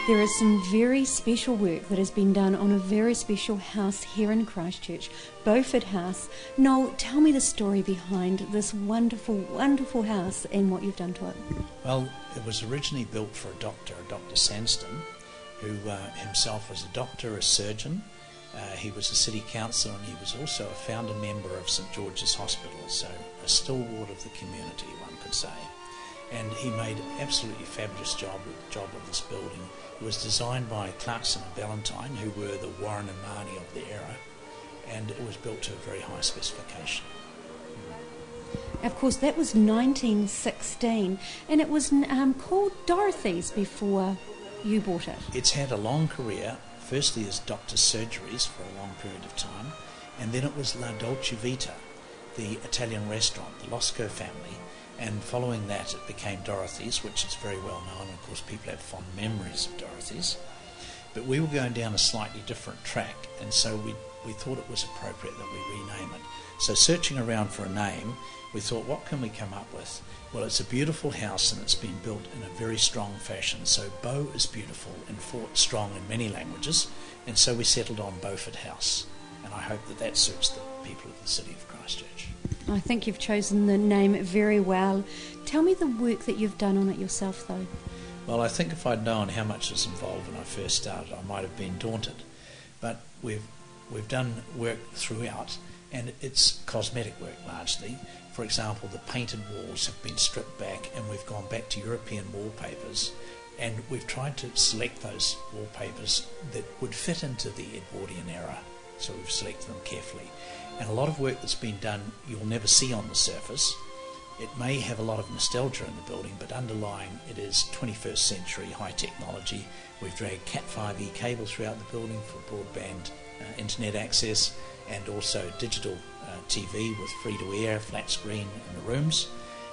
There is some very special work that has been done on a very special house here in Christchurch, Beaufort House. Noel, tell me the story behind this wonderful, wonderful house and what you've done to it. Well, it was originally built for a Dr. Sanston, who himself was a doctor, a surgeon. He was a city councillor, and he was also a founder member of St George's Hospital, so a stalwart of the community, one could say. And he made an absolutely fabulous job of this building. It was designed by Clarkson and Ballantyne, who were the Warren and Marnie of the era, and it was built to a very high specification. Of course, that was 1916, and it was called Dorothy's before you bought it. It's had a long career, firstly as Doctor's Surgeries for a long period of time, and then it was La Dolce Vita, the Italian restaurant, the Losco family, and following that it became Dorothy's, which is very well known. Of course, people have fond memories of Dorothy's. But we were going down a slightly different track, and so we thought it was appropriate that we rename it. So searching around for a name, we thought, what can we come up with? Well, it's a beautiful house, and it's been built in a very strong fashion. So Beau is beautiful and fort strong in many languages, and so we settled on Beaufort House. And I hope that that suits the people of the city of Christchurch. I think you've chosen the name very well. Tell me the work that you've done on it yourself, though. Well, I think if I'd known how much was involved when I first started, I might have been daunted. But we've done work throughout, and it's cosmetic work largely. For example, the painted walls have been stripped back, and we've gone back to European wallpapers, and we've tried to select those wallpapers that would fit into the Edwardian era. So we've selected them carefully. And a lot of work that's been done you'll never see on the surface. It may have a lot of nostalgia in the building, but underlying it is 21st century high technology. We've dragged Cat 5e cables throughout the building for broadband internet access, and also digital TV with free-to-air, flat screen in the rooms.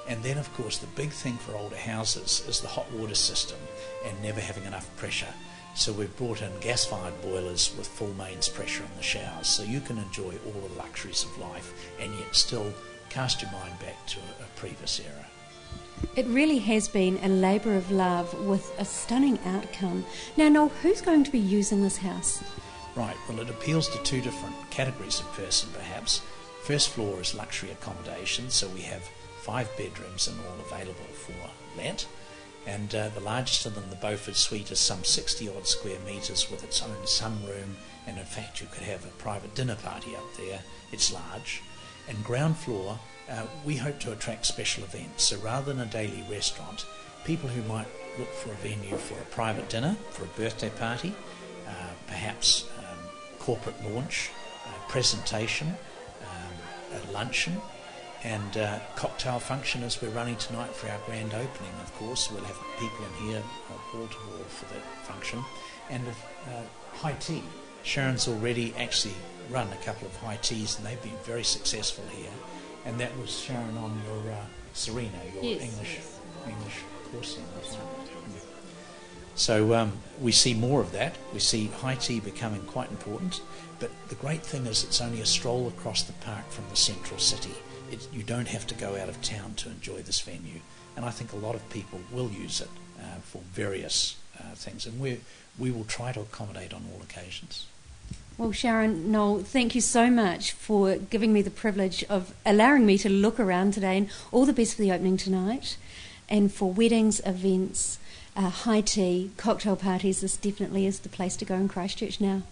And then, of course, the big thing for older houses is the hot water system and never having enough pressure. So we've brought in gas-fired boilers with full mains pressure in the showers, so you can enjoy all the luxuries of life and yet still cast your mind back to a previous era. It really has been a labour of love with a stunning outcome. Now, Noel, who's going to be using this house? Right, well, it appeals to two different categories of person, perhaps. First floor is luxury accommodation, so we have 5 bedrooms and all available for let. And the largest of them, the Beaufort Suite, is some 60-odd square metres with its own sunroom, and in fact you could have a private dinner party up there. It's large. And ground floor, we hope to attract special events. So rather than a daily restaurant, people who might look for a venue for a private dinner, for a birthday party, perhaps corporate launch, presentation, a luncheon, and cocktail function as we're running tonight for our grand opening. Of course, we'll have people in here wall to wall for that function, and high tea. Sharon's already actually run a couple of high teas, and they've been very successful here. And that was Sharon on your Serena, your yes, English course. That's right. So we see more of that. We see high tea becoming quite important. But the great thing is it's only a stroll across the park from the central city. You don't have to go out of town to enjoy this venue. And I think a lot of people will use it for various things. And we will try to accommodate on all occasions. Well, Sharon, Noel, thank you so much for giving me the privilege of allowing me to look around today, and all the best for the opening tonight. And for weddings, events, high tea, cocktail parties, this definitely is the place to go in Christchurch now.